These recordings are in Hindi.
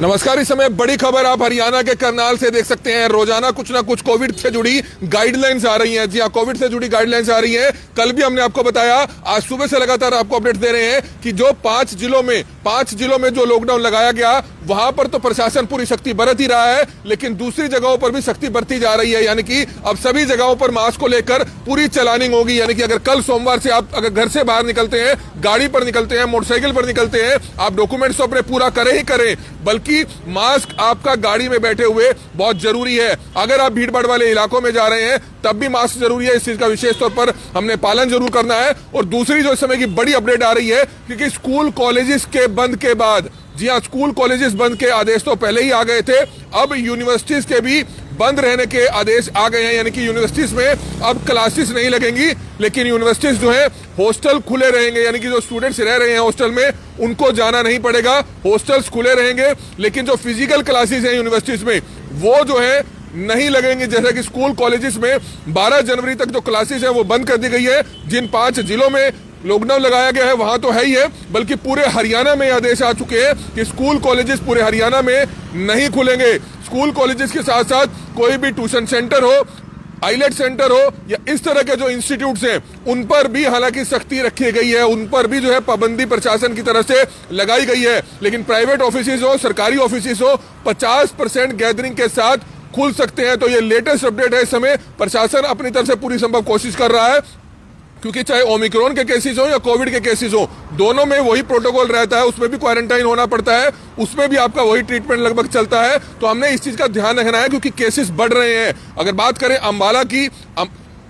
नमस्कार। इस समय बड़ी खबर आप हरियाणा के करनाल से देख सकते हैं। रोजाना कुछ ना कुछ कोविड से जुड़ी गाइडलाइंस आ रही हैं। जी हाँ, कोविड से जुड़ी गाइडलाइंस आ रही हैं। कल भी हमने आपको बताया, आज सुबह से लगातार आपको अपडेट दे रहे हैं कि जो पांच जिलों में जो लॉकडाउन लगाया गया, वहां पर तो प्रशासन पूरी सख्ती बरत ही रहा है, लेकिन दूसरी जगहों पर भी सख्ती बरती जा रही है। यानी कि अब सभी जगहों पर मास्क को लेकर पूरी चलानिंग होगी। यानी कि अगर कल सोमवार से आप अगर घर से बाहर निकलते हैं, गाड़ी पर निकलते हैं, मोटरसाइकिल पर निकलते हैं, आप डॉक्यूमेंट्स तो अपने पूरा करें ही करें, बल्कि मास्क आपका गाड़ी में बैठे हुए बहुत जरूरी है। अगर आप भीड़ भाड़ वाले इलाकों में जा रहे हैं तब भी मास्क जरूरी है। इस चीज का विशेष तौर पर हमने पालन जरूर करना है। और दूसरी जो इस समय की बड़ी अपडेट आ रही है, क्योंकि स्कूल कॉलेजेस के बंद के बाद, जी हाँ, स्कूल कॉलेजेस बंद के आदेश तो पहले ही आ गए थे, अब यूनिवर्सिटीज के भी बंद रहने के आदेश आ गए हैं। यानी कि यूनिवर्सिटीज में अब क्लासेस नहीं लगेंगी, लेकिन यूनिवर्सिटीज जो है हॉस्टल खुले रहेंगे। यानी कि जो स्टूडेंट्स रह रहे हैं हॉस्टल में, उनको जाना नहीं पड़ेगा, हॉस्टल्स खुले रहेंगे। लेकिन जो फिजिकल क्लासेस हैं यूनिवर्सिटीज में, वो जो है नहीं लगेंगे। जैसे कि स्कूल कॉलेजेस में 12 जनवरी तक जो क्लासेस है वो बंद कर दी गई है। जिन 5 जिलों में लॉकडाउन लगाया गया है वहां तो है ही है, बल्कि पूरे हरियाणा में आदेश आ चुके हैं कि स्कूल कॉलेजेस पूरे हरियाणा में नहीं खुलेंगे। स्कूल कॉलेजेस के साथ साथ कोई भी ट्यूशन सेंटर हो, आइलेट सेंटर हो, या इस तरह के जो इंस्टीट्यूट्स हैं, उन पर भी हालांकि सख्ती रखी गई है, उन पर भी जो है पाबंदी प्रशासन की तरफ से लगाई गई है। लेकिन प्राइवेट ऑफिस हो, सरकारी ऑफिस हो, 50% गैदरिंग के साथ खुल सकते हैं। तो ये लेटेस्ट अपडेट है। इस समय प्रशासन अपनी तरफ से पूरी संभव कोशिश कर रहा है, क्योंकि चाहे ओमिक्रॉन के केसेस हो या कोविड के केसेस हो, दोनों में वही प्रोटोकॉल रहता है। उसमें भी क्वारंटाइन होना पड़ता है, उसमें भी आपका वही ट्रीटमेंट लगभग चलता है। तो हमने इस चीज का ध्यान रखना है, क्योंकि केसेस बढ़ रहे हैं। अगर बात करें अंबाला की,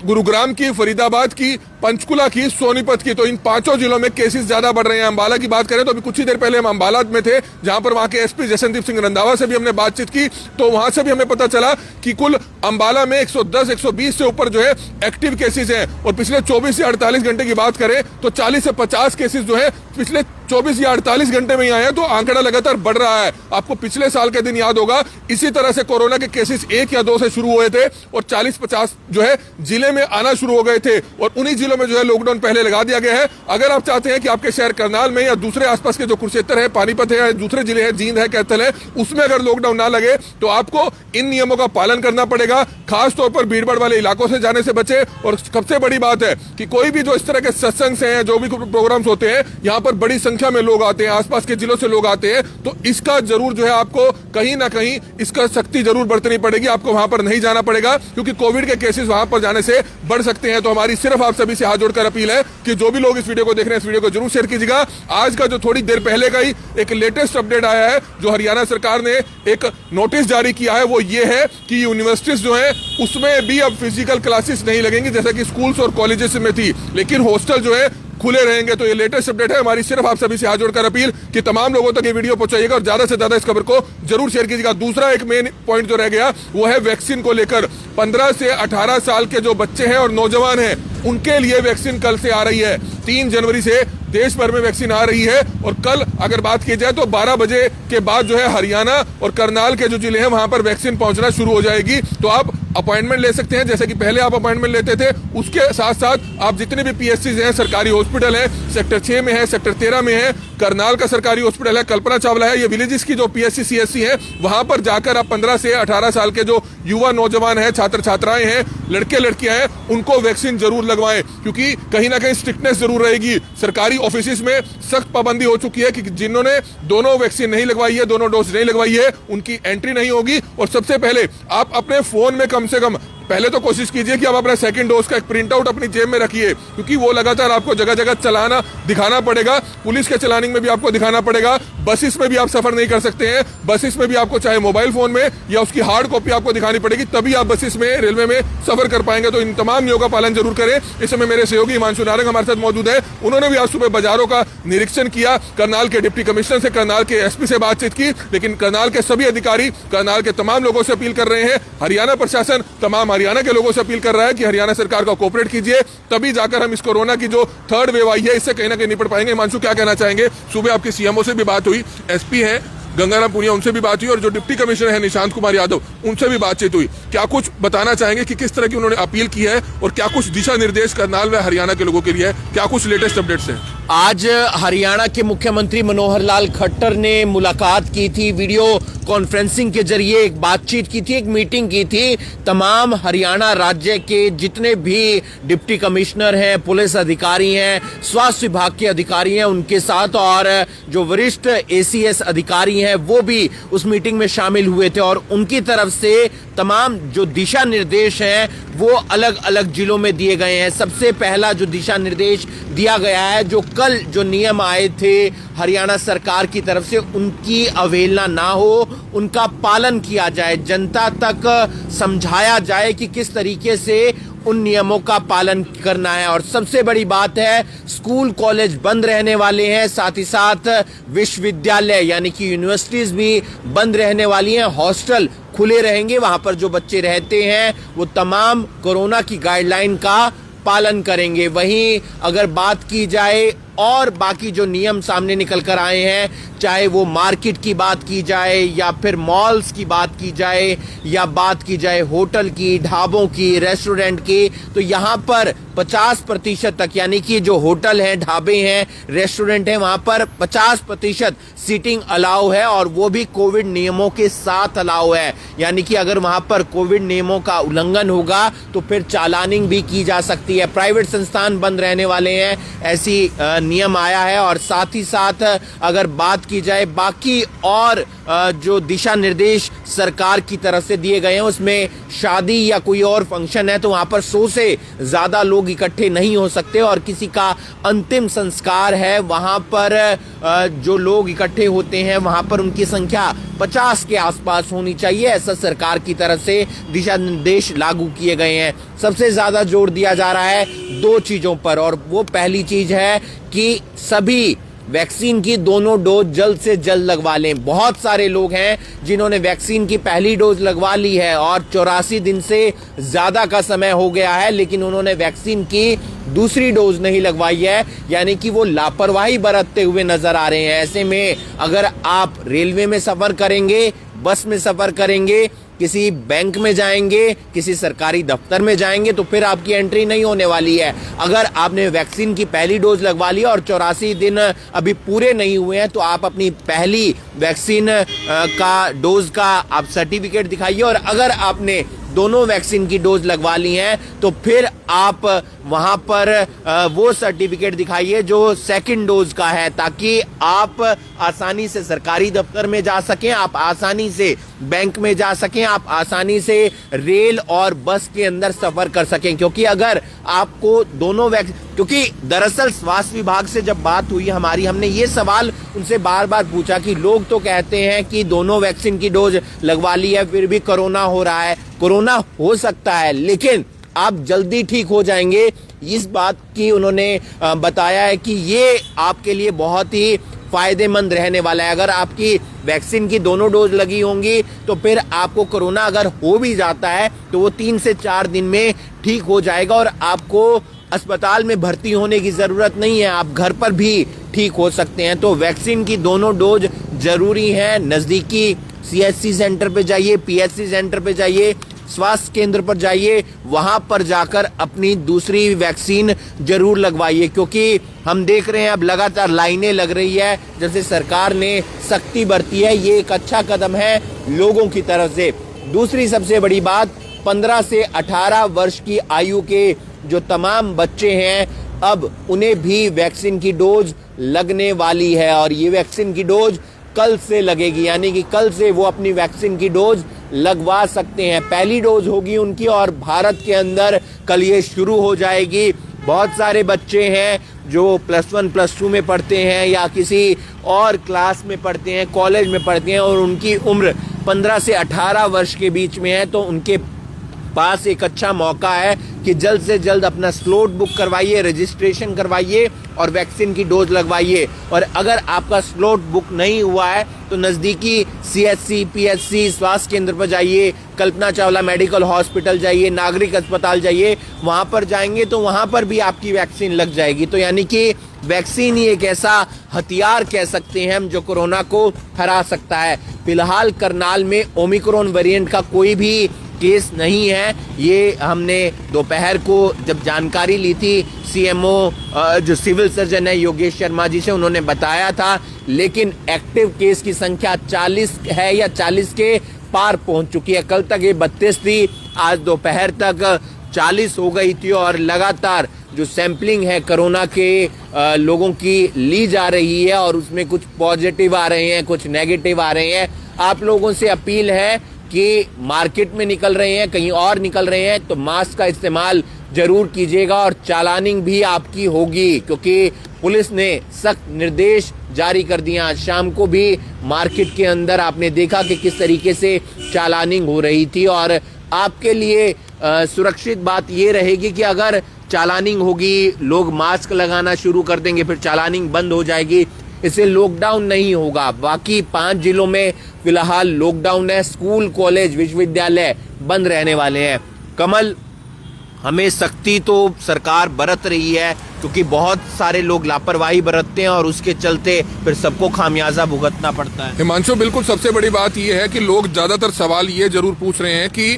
गुरुग्राम की, फरीदाबाद की, पंचकुला की, सोनीपत की, तो इन 5 जिलों में केसेस ज्यादा बढ़ रहे हैं। अंबाला की बात करें तो अभी कुछ ही देर पहले हम अंबाला में थे, जहां पर वहां के एसपी जशनदीप सिंह रंधावा से भी हमने बातचीत की। तो वहां से भी हमें पता चला कि कुल अंबाला में 110-120 से ऊपर जो है एक्टिव केसेस हैं। और पिछले 24 से 48 घंटे की बात करें तो 40 से 50 केसेस जो है पिछले 24 या 48 घंटे में ही आए हैं। तो आंकड़ा लगातार बढ़ रहा है। आपको पिछले साल के दिन याद होगा, इसी तरह से कोरोना के केसेस 1 या 2 से शुरू हुए थे और 40-50 जो है जिले में आना शुरू हो गए थे, और उन्हीं जिलों में जो है लॉकडाउन पहले लगा दिया गया है। अगर आप चाहते हैं कि आपके शहर करनाल में या दूसरे आसपास के जो कुरुक्षेत्र है, पानीपत है, या दूसरे जिले हैं, जींद है, कैथल है, उसमें अगर लॉकडाउन ना लगे तो आपको इन नियमों का पालन करना पड़ेगा। खास तौर पर भीड़ भाड़ वाले इलाकों से जाने से बचे। और सबसे बड़ी बात है कि कोई भी जो इस तरह के सत्संग हैं, जो भी प्रोग्राम्स होते हैं, यहाँ पर बड़ी संख्या में लोग आते हैं, आसपास के जिलों से लोग आते हैं, तो इसका जरूर जो है आपको कहीं ना कहीं इसका सख्ती जरूर बरतनी पड़ेगी। आपको वहां पर नहीं जाना पड़ेगा, क्योंकि कोविड के केसेस वहां पर जाने से बढ़ सकते हैं। तो हमारी सिर्फ आप सभी से हाथ जोड़कर अपील है कि जो भी लोग इस वीडियो को देख रहे हैं, इस वीडियो को जरूर शेयर कीजिएगा। आज का जो थोड़ी देर पहले का ही एक लेटेस्ट अपडेट आया है, जो हरियाणा सरकार ने एक नोटिस जारी किया है, वो ये है कि यूनिवर्सिटीज जो है उसमें भी अब फिजिकल क्लासेस नहीं लगेंगी, जैसा कि स्कूल्स और कॉलेजेस में थी, लेकिन हॉस्टल जो है खुले रहेंगे। तो ये लेटेस्ट अपडेट है। हमारी सिर्फ आप सभी से हाथ जोड़कर अपील कि तमाम लोगों तक ये वीडियो पहुंचाइएगा और ज्यादा से ज्यादा इस खबर को जरूर शेयर कीजिएगा। दूसरा एक मेन पॉइंट जो रह गया वो है वैक्सीन को लेकर। 15 से 18 साल के जो बच्चे हैं और नौजवान हैं, उनके लिए वैक्सीन कल से आ रही है। 3 जनवरी से देश भर में वैक्सीन आ रही है। और कल अगर बात की जाए तो 12 बजे के बाद जो है हरियाणा और करनाल के जो जिले हैं वहां पर वैक्सीन पहुंचना शुरू हो जाएगी। तो आप अपॉइंटमेंट ले सकते हैं, जैसे कि पहले आप अपॉइंटमेंट लेते थे। उसके साथ साथ आप जितने भी पीएससीज हैं, सरकारी हॉस्पिटल है, सेक्टर 6 में है, सेक्टर 13 में है, करनाल का सरकारी हॉस्पिटल है, कल्पना चावला है, ये विलेजेस की जो पीएससी सीएससी है, वहां पर जाकर आप 15 से 18 साल के जो युवा नौजवान हैं, छात्र छात्राएं हैं, लड़के लड़कियां हैं, उनको वैक्सीन जरूर लगवाएं। क्योंकि कहीं ना कहीं स्ट्रिक्टनेस जरूर रहेगी। सरकारी ऑफिस में सख्त पाबंदी हो चुकी है कि जिन्होंने दोनों वैक्सीन नहीं लगवाई है, दोनों डोज नहीं लगवाई है, उनकी एंट्री नहीं होगी। और सबसे पहले आप अपने फोन में कम से कम पहले तो कोशिश कीजिए कि आप अपना सेकंड डोज का एक प्रिंट आउट अपनी जेब में रखिए, क्योंकि वो लगातार आपको जगह जगह चलाना दिखाना पड़ेगा। पुलिस के चलानिंग में भी आपको दिखाना पड़ेगा। बसेस में भी आप सफर नहीं कर सकते हैं। बसेस में भी आपको चाहे मोबाइल फोन में या उसकी हार्ड कॉपी आपको दिखानी पड़ेगी, तभी आप बसेस में, रेलवे में सफर कर पाएंगे। तो इन तमाम नियमों का पालन जरूर करें। इस समय मेरे सहयोगी हिमांशु नारंग हमारे साथ मौजूद है। उन्होंने भी आज सुबह बाजारों का निरीक्षण किया, करनाल के डिप्टी कमिश्नर से, करनाल के एसपी से बातचीत की। लेकिन करनाल के सभी अधिकारी, करनाल के तमाम लोगों से अपील कर रहे हैं, हरियाणा प्रशासन तमाम हरियाणा के लोगों से अपील कर रहा है कि हरियाणा सरकार का कोऑपरेट कीजिए, तभी जाकर हम इस कोरोना की जो 3rd वेव आई है, इससे कहीं ना कहीं निपट पाएंगे। हिमांशु, क्या कहना चाहेंगे? सुबह आपके सीएमओ से भी बात हुई, एसपी है गंगाराम पुनिया, उनसे भी बात हुई, और जो डिप्टी कमिश्नर है निशांत कुमार यादव, उनसे भी बातचीत हुई। क्या कुछ बताना चाहेंगे कि किस तरह की उन्होंने अपील की है और क्या कुछ दिशा निर्देश करनाल व हरियाणा के लोगों के लिए है? क्या कुछ लेटेस्ट अपडेट्स हैं? आज हरियाणा के मुख्यमंत्री मनोहर लाल खट्टर ने मुलाकात की थी, वीडियो कॉन्फ्रेंसिंग के जरिए एक बातचीत की थी, एक मीटिंग की थी। तमाम हरियाणा राज्य के जितने भी डिप्टी कमिश्नर हैं, पुलिस अधिकारी हैं, स्वास्थ्य विभाग के अधिकारी हैं, उनके साथ और जो वरिष्ठ एसीएस अधिकारी हैं वो भी उस मीटिंग में शामिल हुए थे और उनकी तरफ से तमाम जो दिशा निर्देश हैं वो अलग अलग जिलों में दिए गए हैं। सबसे पहला जो दिशा निर्देश दिया गया है, जो कल जो नियम आए थे हरियाणा सरकार की तरफ से, उनकी अवहेलना ना हो, उनका पालन किया जाए, जनता तक समझाया जाए कि किस तरीके से उन नियमों का पालन करना है। और सबसे बड़ी बात है, स्कूल कॉलेज बंद रहने वाले हैं, साथ ही साथ विश्वविद्यालय यानी कि यूनिवर्सिटीज भी बंद रहने वाली हैं, हॉस्टल खुले रहेंगे, वहां पर जो बच्चे रहते हैं वो तमाम कोरोना की गाइडलाइन का पालन करेंगे। वहीं अगर बात की जाए और बाकी जो नियम सामने निकल कर आए हैं, चाहे वो मार्केट की बात की जाए या फिर मॉल्स की बात की जाए या बात की जाए होटल की, ढाबों की, रेस्टोरेंट की, तो यहाँ पर 50% तक, यानी कि जो होटल हैं, ढाबे हैं, रेस्टोरेंट हैं, वहां पर 50% सीटिंग अलाउ है और वो भी कोविड नियमों के साथ अलाउ है। यानी कि अगर वहां पर कोविड नियमों का उल्लंघन होगा तो फिर चालानिंग भी की जा सकती है। प्राइवेट संस्थान बंद रहने वाले हैं, ऐसी नियम आया है। और साथ ही साथ अगर बात की जाए बाकी और जो दिशा निर्देश सरकार की तरफ से दिए गए हैं, उसमें शादी या कोई और फंक्शन है तो वहां पर 100 से ज्यादा लोग इकट्ठे नहीं हो सकते और किसी का अंतिम संस्कार है वहां पर जो लोग इकट्ठे होते हैं वहां पर उनकी संख्या 50 के आसपास होनी चाहिए। ऐसा सरकार की तरफ से दिशा निर्देश लागू किए गए हैं। सबसे ज्यादा जोर दिया जा रहा है 2 चीजों पर, और वो पहली चीज है कि सभी वैक्सीन की दोनों डोज जल्द से जल्द लगवा लें। बहुत सारे लोग हैं जिन्होंने वैक्सीन की पहली डोज लगवा ली है और 84 दिन से ज्यादा का समय हो गया है, लेकिन उन्होंने वैक्सीन की दूसरी डोज नहीं लगवाई है, यानी कि वो लापरवाही बरतते हुए नजर आ रहे हैं। ऐसे में अगर आप रेलवे में सफर करेंगे, बस में सफर करेंगे, किसी बैंक में जाएंगे, किसी सरकारी दफ्तर में जाएंगे, तो फिर आपकी एंट्री नहीं होने वाली है। अगर आपने वैक्सीन की पहली डोज लगवा ली और 84 दिन अभी पूरे नहीं हुए हैं तो आप अपनी पहली वैक्सीन का डोज का आप सर्टिफिकेट दिखाइए, और अगर आपने दोनों वैक्सीन की डोज लगवा ली हैं तो फिर आप वहां पर वो सर्टिफिकेट दिखाइए जो सेकंड डोज का है, ताकि आप आसानी से सरकारी दफ्तर में जा सकें, आप आसानी से बैंक में जा सकें, आप आसानी से रेल और बस के अंदर सफर कर सकें। क्योंकि अगर आपको दोनों क्योंकि दरअसल स्वास्थ्य विभाग से जब बात हुई हमारी, हमने ये सवाल उनसे बार बार पूछा कि लोग तो कहते हैं कि दोनों वैक्सीन की डोज लगवा ली है फिर भी कोरोना हो रहा है। कोरोना हो सकता है लेकिन आप जल्दी ठीक हो जाएंगे, इस बात की उन्होंने बताया है कि ये आपके लिए बहुत ही फायदेमंद रहने वाला है। अगर आपकी वैक्सीन की दोनों डोज लगी होंगी तो फिर आपको कोरोना अगर हो भी जाता है तो वो 3 से 4 दिन में ठीक हो जाएगा और आपको अस्पताल में भर्ती होने की जरूरत नहीं है, आप घर पर भी ठीक हो सकते हैं। तो वैक्सीन की दोनों डोज जरूरी है। नजदीकी सीएचसी सेंटर पे जाइए, पीएचसी सेंटर पे जाइए, स्वास्थ्य केंद्र पर जाइए, वहां पर जाकर अपनी दूसरी वैक्सीन जरूर लगवाइए, क्योंकि हम देख रहे हैं अब लगातार लाइनें लग रही है। जैसे सरकार ने सख्ती बरती है, ये एक अच्छा कदम है लोगों की तरफ से। दूसरी सबसे बड़ी बात, 15 से 18 वर्ष की आयु के जो तमाम बच्चे हैं अब उन्हें भी वैक्सीन की डोज लगने वाली है और ये वैक्सीन की डोज कल से लगेगी, यानी कि कल से वो अपनी वैक्सीन की डोज लगवा सकते हैं। पहली डोज होगी उनकी और भारत के अंदर कल ये शुरू हो जाएगी। बहुत सारे बच्चे हैं जो +1 +2 में पढ़ते हैं या किसी और क्लास में पढ़ते हैं, कॉलेज में पढ़ते हैं और उनकी उम्र 15 से 18 वर्ष के बीच में है, तो उनके पास एक अच्छा मौका है कि जल्द से जल्द अपना स्लॉट बुक करवाइए, रजिस्ट्रेशन करवाइए और वैक्सीन की डोज लगवाइए। और अगर आपका स्लॉट बुक नहीं हुआ है तो नज़दीकी सीएचसी, पीएचसी, स्वास्थ्य केंद्र पर जाइए, कल्पना चावला मेडिकल हॉस्पिटल जाइए, नागरिक अस्पताल जाइए, वहां पर जाएंगे तो वहां पर भी आपकी वैक्सीन लग जाएगी। तो यानी कि वैक्सीन ही एक ऐसा हथियार कह सकते हैं हम जो कोरोना को हरा सकता है। फिलहाल करनाल में ओमिक्रॉन वेरिएंट का कोई भी केस नहीं है। ये हमने दोपहर को जब जानकारी ली थी सीएमओ जो सिविल सर्जन है योगेश शर्मा जी से, उन्होंने बताया था, लेकिन एक्टिव केस की संख्या 40 है या 40 के पार पहुंच चुकी है। कल तक ये 32 थी, आज दोपहर तक 40 हो गई थी और लगातार जो सैंपलिंग है कोरोना के लोगों की ली जा रही है और उसमें कुछ पॉजिटिव आ रहे हैं, कुछ नेगेटिव आ रहे हैं। आप लोगों से अपील है कि मार्केट में निकल रहे हैं, कहीं और निकल रहे हैं तो मास्क का इस्तेमाल जरूर कीजिएगा और चालानिंग भी आपकी होगी, क्योंकि पुलिस ने सख्त निर्देश जारी कर दिया। आज शाम को भी मार्केट के अंदर आपने देखा कि किस तरीके से चालानिंग हो रही थी। और आपके लिए सुरक्षित बात ये रहेगी कि अगर चालानिंग होगी, लोग मास्क लगाना शुरू कर देंगे, फिर चालानिंग बंद हो जाएगी, इससे लॉकडाउन नहीं होगा। बाकी 5 जिलों में फिलहाल लॉकडाउन है, स्कूल, कॉलेज, विश्वविद्यालय बंद रहने वाले हैं। कमल, हमें सख्ती तो सरकार बरत रही है क्योंकि बहुत सारे लोग लापरवाही बरतते हैं और उसके चलते फिर सबको खामियाजा भुगतना पड़ता है। हिमांशु, बिल्कुल सबसे बड़ी बात यह है कि लोग ज्यादातर सवाल ये जरूर पूछ रहे हैं कि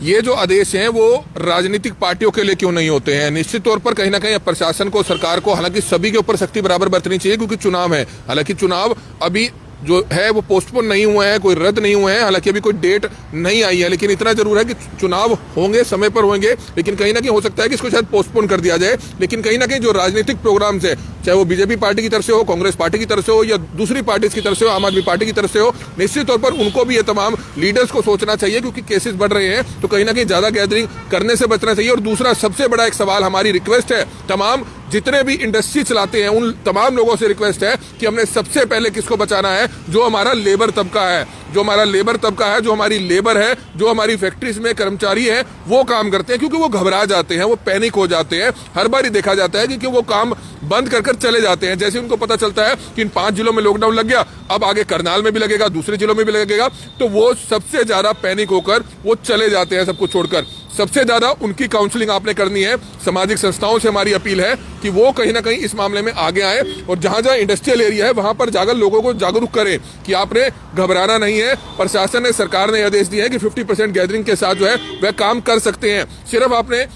ये जो आदेश हैं वो राजनीतिक पार्टियों के लिए क्यों नहीं होते हैं। निश्चित तौर पर कहीं ना कहीं प्रशासन को, सरकार को, हालांकि सभी के ऊपर सख्ती बराबर बरतनी चाहिए क्योंकि चुनाव है। हालांकि चुनाव अभी जो है वो पोस्टपोन नहीं हुए हैं, कोई रद्द नहीं हुए हैं, हालांकि अभी कोई डेट नहीं आई है, लेकिन इतना जरूर है कि चुनाव होंगे, समय पर होंगे, लेकिन कहीं ना कहीं हो सकता है कि इसको शायद पोस्टपोन कर दिया जाए। लेकिन कहीं ना कहीं जो राजनीतिक प्रोग्राम्स है, चाहे वो बीजेपी पार्टी की तरफ से हो, कांग्रेस पार्टी की तरफ से हो या दूसरी पार्टी की तरफ से हो, आम आदमी पार्टी की तरफ से हो, निश्चित तौर पर उनको भी ये तमाम लीडर्स को सोचना चाहिए क्योंकि केसेस बढ़ रहे हैं, तो कहीं ना कहीं ज्यादा गैदरिंग करने से बचना चाहिए। और दूसरा सबसे बड़ा एक सवाल, हमारी रिक्वेस्ट है, तमाम जितने भी इंडस्ट्री चलाते हैं उन तमाम लोगों से रिक्वेस्ट है कि हमने सबसे पहले किसको बचाना है, जो हमारा लेबर तबका है, जो हमारा लेबर तबका है, जो हमारी लेबर है, जो हमारी फैक्ट्रीज में कर्मचारी है, वो काम करते हैं क्योंकि वो घबरा जाते हैं, वो पैनिक हो जाते हैं। हर बार ही देखा जाता है कि वो काम बंद कर चले जाते हैं। जैसे उनको पता चलता है कि इन 5 जिलों में लॉकडाउन लग गया, अब आगे करनाल में भी लगेगा, दूसरे जिलों में भी लगेगा, तो वो सबसे ज्यादा पैनिक होकर वो चले जाते हैं सब कुछ छोड़कर। सबसे ज्यादा उनकी काउंसलिंग आपने करनी है। सामाजिक संस्थाओं से हमारी अपील है कि वो कहीं ना कहीं इस मामले में आगे आए और जहां जहां इंडस्ट्रियल एरिया है वहां पर जाकर लोगों को जागरूक करें कि आपने घबराना नहीं है। प्रशासन ने, सरकार ने आदेश दिया है कि 50% गैदरिंग के साथ जो है वह काम कर सकते हैं। सिर्फ आपने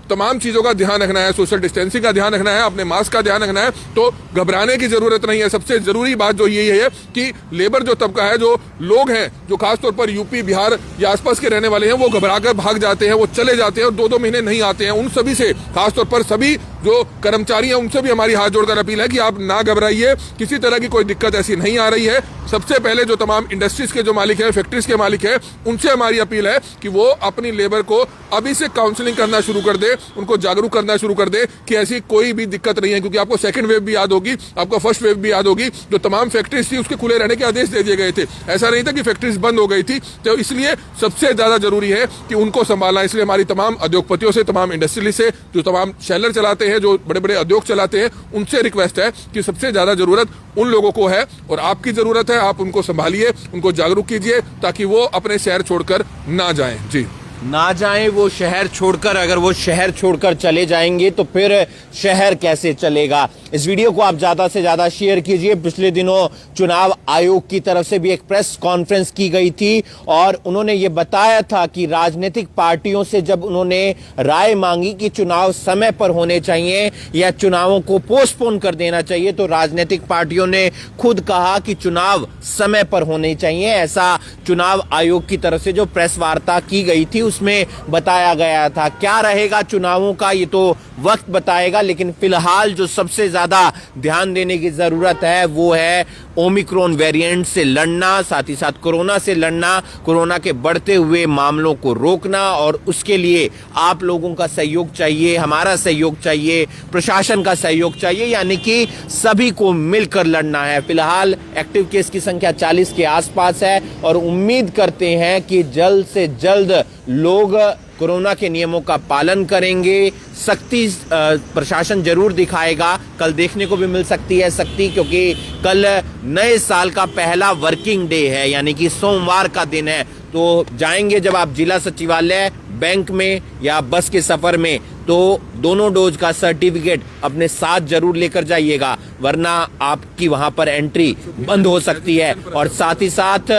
तमाम चीजों का ध्यान रखना है, सोशल डिस्टेंसिंग का ध्यान रखना है, अपने मास्क का ध्यान रखना है, तो घबराने की जरूरत नहीं है। सबसे जरूरी बात जो यही है कि लेबर जो तबका है, जो लोग हैं, जो खासतौर पर यूपी, बिहार या आसपास के रहने वाले हैं, वो घबराकर भाग जाते हैं, वो चले जाते हैं और 2-2 महीने नहीं आते हैं। उन सभी से, खासतौर पर सभी जो कर्मचारी हैं, उनसे भी हमारी हाथ जोड़कर अपील है कि आप ना घबराइए, किसी तरह की कोई दिक्कत ऐसी नहीं आ रही है। सबसे पहले जो तमाम इंडस्ट्रीज के जो मालिक हैं, फैक्ट्रीज के मालिक हैं, उनसे हमारी अपील है कि वो अपनी लेबर को अभी से काउंसलिंग करना शुरू कर दे, उनको जागरूक करना शुरू कर दे कि ऐसी कोई भी दिक्कत नहीं है। क्योंकि आपको सेकंड वेव भी याद होगी, आपको फर्स्ट वेव भी याद होगी, जो तमाम फैक्ट्रीज थी उसके खुले रहने के आदेश दे दिए गए थे। ऐसा नहीं था कि फैक्ट्रीज बंद हो गई थी, तो इसलिए सबसे ज्यादा जरूरी है कि उनको संभालना। इसलिए हमारी तमाम उद्योगपतियों से, तमाम इंडस्ट्री से, जो तमाम शेलर चलाते हैं, जो बड़े बड़े उद्योग चलाते हैं, उनसे रिक्वेस्ट है कि सबसे ज्यादा जरूरत उन लोगों को है और आपकी जरूरत है। आप उनको संभालिए, उनको जागरूक कीजिए ताकि वो अपने शहर छोड़कर ना जाएं। जी, ना जाएं वो शहर छोड़कर। अगर वो शहर छोड़कर चले जाएंगे तो फिर शहर कैसे चलेगा। इस वीडियो को आप ज्यादा से ज्यादा शेयर कीजिए। पिछले दिनों चुनाव आयोग की तरफ से भी एक प्रेस कॉन्फ्रेंस की गई थी और उन्होंने ये बताया था कि राजनीतिक पार्टियों से जब उन्होंने राय मांगी कि चुनाव समय पर होने चाहिए या चुनावों को पोस्टपोन कर देना चाहिए, तो राजनीतिक पार्टियों ने खुद कहा कि चुनाव समय पर होने चाहिए। ऐसा चुनाव आयोग की तरफ से जो प्रेस वार्ता की गई थी उसमें बताया गया था। क्या रहेगा चुनावों का ये तो वक्त बताएगा, लेकिन फिलहाल जो सबसे ज्यादा ध्यान देने की जरूरत है वो है ओमिक्रॉन वेरिएंट से लड़ना, साथ ही साथ कोरोना से लड़ना, कोरोना के बढ़ते हुए मामलों को रोकना। और उसके लिए आप लोगों का सहयोग चाहिए, हमारा सहयोग चाहिए, प्रशासन का सहयोग चाहिए, यानी कि सभी को मिलकर लड़ना है। फिलहाल एक्टिव केस की संख्या 40 के आसपास है और उम्मीद करते हैं कि जल्द से जल्द लोग कोरोना के नियमों का पालन करेंगे। सख्ती प्रशासन जरूर दिखाएगा। कल देखने को भी मिल सकती है सख्ती, क्योंकि कल नए साल का पहला वर्किंग डे है, यानी कि सोमवार का दिन है। तो जाएंगे जब आप जिला सचिवालय, बैंक में या बस के सफर में, तो तो दोनों डोज का सर्टिफिकेट अपने साथ जरूर लेकर जाइएगा, वरना आपकी वहां पर एंट्री बंद हो सकती है। और साथ ही साथ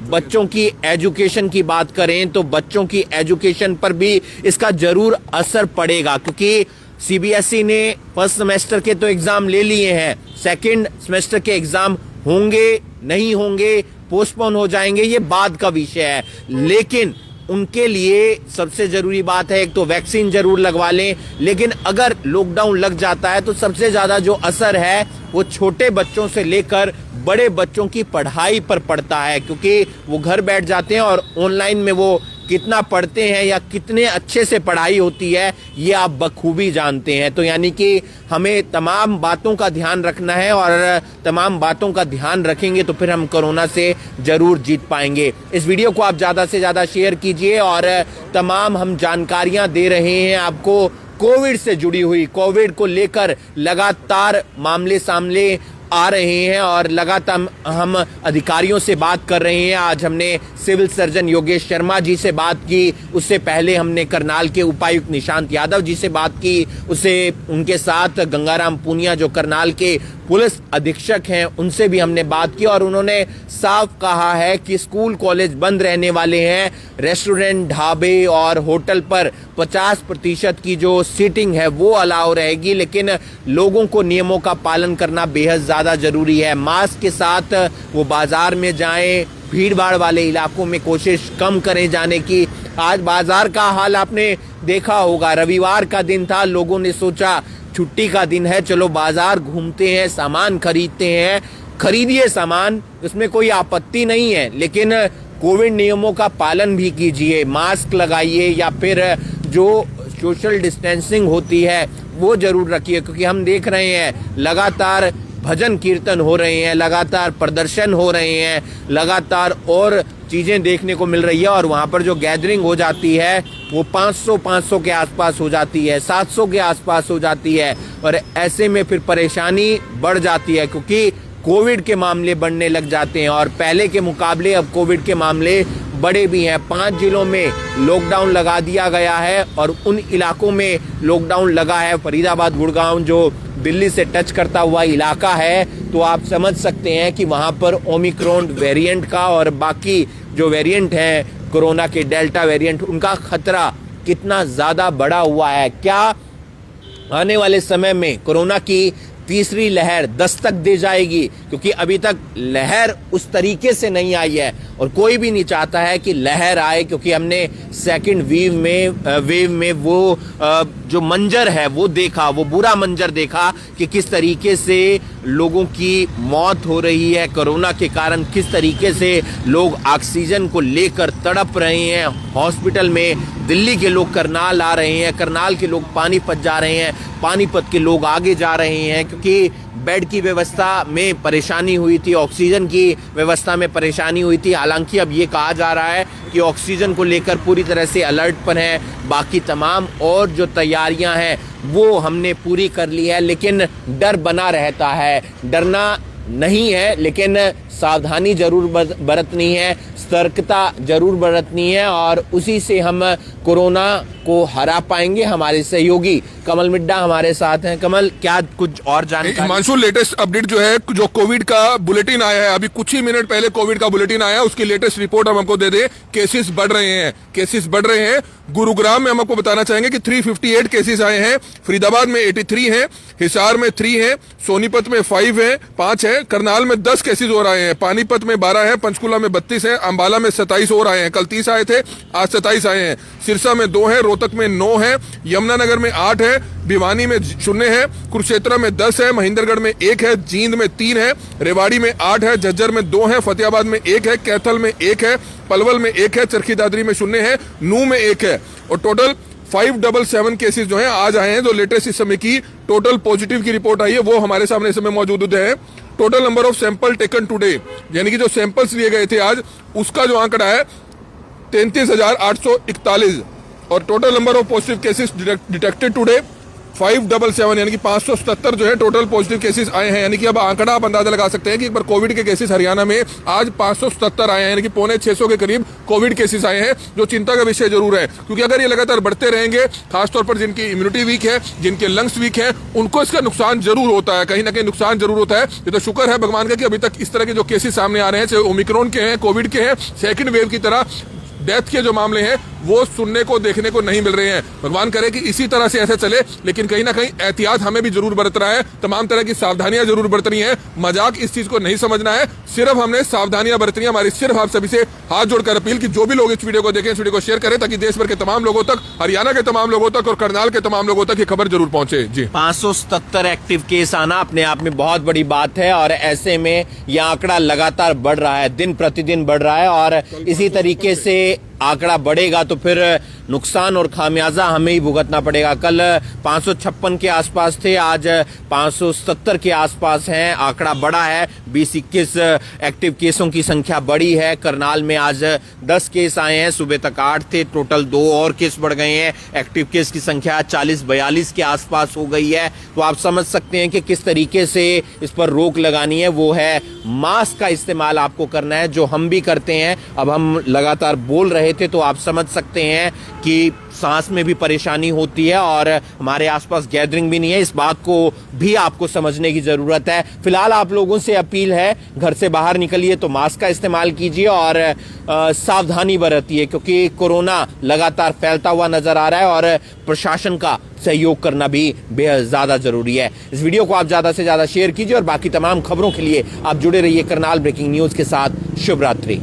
बच्चों की एजुकेशन की बात करें तो बच्चों की एजुकेशन पर भी इसका जरूर असर पड़ेगा, क्योंकि सीबीएसई ने फर्स्ट सेमेस्टर के तो एग्जाम ले लिए हैं, सेकंड सेमेस्टर के एग्जाम होंगे नहीं होंगे, पोस्टपोन हो जाएंगे, ये बाद का विषय है। लेकिन उनके लिए सबसे जरूरी बात है, एक तो वैक्सीन जरूर लगवा लें, लेकिन अगर लॉकडाउन लग जाता है तो सबसे ज्यादा जो असर है वो छोटे बच्चों से लेकर बड़े बच्चों की पढ़ाई पर पड़ता है, क्योंकि वो घर बैठ जाते हैं और ऑनलाइन में वो कितना पढ़ते हैं या कितने अच्छे से पढ़ाई होती है ये आप बखूबी जानते हैं। तो यानी कि हमें तमाम बातों का ध्यान रखना है, और तमाम बातों का ध्यान रखेंगे तो फिर हम कोरोना से जरूर जीत पाएंगे। इस वीडियो को आप ज्यादा से ज्यादा शेयर कीजिए, और तमाम हम जानकारियां दे रहे हैं आपको कोविड से जुड़ी हुई। कोविड को लेकर लगातार मामले सामने आ रहे हैं और लगातार हम अधिकारियों से बात कर रहे हैं। आज हमने सिविल सर्जन योगेश शर्मा जी से बात की, उससे पहले हमने करनाल के उपायुक्त निशांत यादव जी से बात की, उससे उनके साथ गंगाराम पूनिया जो करनाल के पुलिस अधीक्षक हैं उनसे भी हमने बात की, और उन्होंने साफ कहा है कि स्कूल कॉलेज बंद रहने वाले हैं, रेस्टोरेंट ढाबे और होटल पर 50% की जो सीटिंग है वो अलाउ रहेगी, लेकिन लोगों को नियमों का पालन करना बेहद ज्यादा जरूरी है। मास्क के साथ वो बाजार में जाएं, भीड़ भाड़ वाले इलाकों में कोशिश कम करें जाने की। आज बाजार का हाल आपने देखा होगा, रविवार का दिन था, लोगों ने सोचा छुट्टी का दिन है, चलो बाजार घूमते हैं, सामान खरीदते हैं। खरीदिए सामान, उसमें कोई आपत्ति नहीं है, लेकिन कोविड नियमों का पालन भी कीजिए, मास्क लगाइए या फिर जो सोशल डिस्टेंसिंग होती है वो जरूर रखिए, क्योंकि हम देख रहे हैं लगातार भजन कीर्तन हो रहे हैं, लगातार प्रदर्शन हो रहे हैं, लगातार और चीजें देखने को मिल रही है, और वहां पर जो गैदरिंग हो जाती है वो 500 के आसपास हो जाती है, 700 के आसपास हो जाती है, और ऐसे में फिर परेशानी बढ़ जाती है, क्योंकि कोविड के मामले बढ़ने लग जाते हैं। और पहले के मुकाबले अब कोविड के मामले बड़े भी हैं। 5 जिलों में लॉकडाउन लगा दिया गया है, और उन इलाकों में लॉकडाउन लगा है, फरीदाबाद, गुड़गांव जो दिल्ली से टच करता हुआ इलाका है, तो आप समझ सकते हैं कि वहां पर ओमिक्रॉन वेरिएंट का और बाकी जो वेरिएंट हैं कोरोना के, डेल्टा वेरिएंट, उनका खतरा कितना ज्यादा बढ़ा हुआ है। क्या आने वाले समय में कोरोना की तीसरी लहर दस्तक दे जाएगी? क्योंकि अभी तक लहर उस तरीके से नहीं आई है, और कोई भी नहीं चाहता है कि लहर आए, क्योंकि हमने सेकंड वेव में वो जो मंजर है वो देखा, वो बुरा मंजर देखा कि किस तरीके से लोगों की मौत हो रही है कोरोना के कारण, किस तरीके से लोग ऑक्सीजन को लेकर तड़प रहे हैं हॉस्पिटल में। दिल्ली के लोग करनाल आ रहे हैं, करनाल के लोग पानीपत जा रहे हैं, पानीपत के लोग आगे जा रहे हैं, क्योंकि बेड की व्यवस्था में परेशानी हुई थी, ऑक्सीजन की व्यवस्था में परेशानी हुई थी। हालांकि अब ये कहा जा रहा है कि ऑक्सीजन को लेकर पूरी तरह से अलर्ट पर है, बाकी तमाम और जो तैयारियां हैं वो हमने पूरी कर ली है, लेकिन डर बना रहता है। डरना नहीं है, लेकिन सावधानी जरूर बरतनी है, सतर्कता जरूर बरतनी है, और उसी से हम कोरोना को हरा पाएंगे। हमारे सहयोगी कमल मिड्डा हमारे साथ हैं। कमल, क्या कुछ और जानकारी? हिमांशु, लेटेस्ट अपडेट जो है, जो कोविड का बुलेटिन आया है, अभी कुछ ही मिनट पहले कोविड का बुलेटिन आया, उसकी लेटेस्ट रिपोर्ट हम आपको दे दे। केसेस बढ़ रहे हैं, केसेस बढ़ रहे हैं। गुरुग्राम में हम आपको बताना चाहेंगे कि 358 केसेस आए हैं, फरीदाबाद में 83 हैं, हिसार में 3 हैं, सोनीपत में 5 है, करनाल में 10 केसेस और आए हैं, पानीपत में 12 है, पंचकुला में 32 है, अंबाला में 27 और आए हैं। कल 30 आए थे, आज 27 आए हैं। सिरसा में 2 है, रोहतक में 9 है, यमुनानगर में 8 है, भिवानी में 0 है, कुरुक्षेत्र में 10 है, महेंद्रगढ़ में 1 है, जींद में 3 है, रेवाड़ी में 8 है, झज्जर में 2 है, फतेहाबाद में 1 है, कैथल में 1 है, पलवल में 1 है, चरखी दादरी में 0 है, नूह में 1 है, और टोटल 577 केसेस जो हैं आज आए हैं। जो लेटेस्ट इस समय की टोटल पॉजिटिव की रिपोर्ट आई है वो हमारे सामने इस समय मौजूद है। Total number of sample taken today, यानी कि जो सैंपल्स लिए गए थे आज, उसका जो आंकड़ा है 33,841, और total number of positive cases detected today 577 यानी कि 577 जो है टोटल पॉजिटिव केसेस आए हैं। यानी कि अब आंकड़ा आप अंदाजा लगा सकते हैं कि एक बार कोविड के केसेस हरियाणा में आज 577 आए हैं, यानी कि 550 के करीब कोविड केसेस आए हैं, जो चिंता का विषय जरूर है। क्योंकि अगर ये लगातार बढ़ते रहेंगे, खासतौर पर जिनकी इम्यूनिटी वीक है, जिनके लंग्स वीक है, उनको इसका नुकसान जरूर होता है, कहीं ना कहीं नुकसान जरूर होता है। ये तो शुक्र है भगवान का कि अभी तक इस तरह के जो केसेस सामने आ रहे हैं, चाहे ओमिक्रॉन के हैं, कोविड के हैं, सेकंड वेव की तरह डेथ के जो मामले हैं वो सुनने को देखने को नहीं मिल रहे हैं। भगवान करे कि इसी तरह से ऐसे चले, लेकिन कहीं ना कहीं एहतियात हमें भी जरूर बरतना है, तमाम तरह की सावधानियां जरूर बरतनी है। मजाक इस चीज को नहीं समझना है, सिर्फ हमने सावधानियां बरतनी है। हमारी सिर्फ आप सभी से हाथ जोड़कर अपील कि जो भी लोग इस वीडियो को देखें, इस वीडियो को शेयर करें, ताकि देश भर के तमाम लोगों तक, हरियाणा के तमाम लोगों तक और करनाल के तमाम लोगों तक ये खबर जरूर पहुंचे। जी, 577 एक्टिव केस आना अपने आप में बहुत बड़ी बात है और ऐसे में यह आंकड़ा लगातार बढ़ रहा है, दिन प्रतिदिन बढ़ रहा है और इसी तरीके से आंकड़ा बढ़ेगा तो फिर नुकसान और खामियाजा हमें ही भुगतना पड़ेगा। कल 556 के आसपास थे, आज 570 के आसपास हैं, आंकड़ा बढ़ा है। 20-21 एक्टिव केसों की संख्या बढ़ी है। करनाल में आज 10 केस आए हैं, सुबह तक 8 थे, टोटल 2 और केस बढ़ गए हैं। एक्टिव केस की संख्या 40-42 के आसपास हो गई है। तो आप समझ सकते हैं कि किस तरीके से इस पर रोक लगानी है, वो है मास्क का इस्तेमाल आपको करना है, जो हम भी करते हैं। अब हम लगातार बोल रहे थे तो आप समझ सकते हैं कि सांस में भी परेशानी होती है और हमारे आसपास गैदरिंग भी नहीं है, इस बात को भी आपको समझने की जरूरत है। फिलहाल आप लोगों से अपील है, घर से बाहर निकलिए तो मास्क का इस्तेमाल कीजिए और सावधानी बरतिए, क्योंकि कोरोना लगातार फैलता हुआ नजर आ रहा है और प्रशासन का सहयोग करना भी बेहद ज्यादा जरूरी है। इस वीडियो को आप ज्यादा से ज्यादा शेयर कीजिए और बाकी तमाम खबरों के लिए आप जुड़े रहिए करनाल ब्रेकिंग न्यूज के साथ। शुभ रात्रि।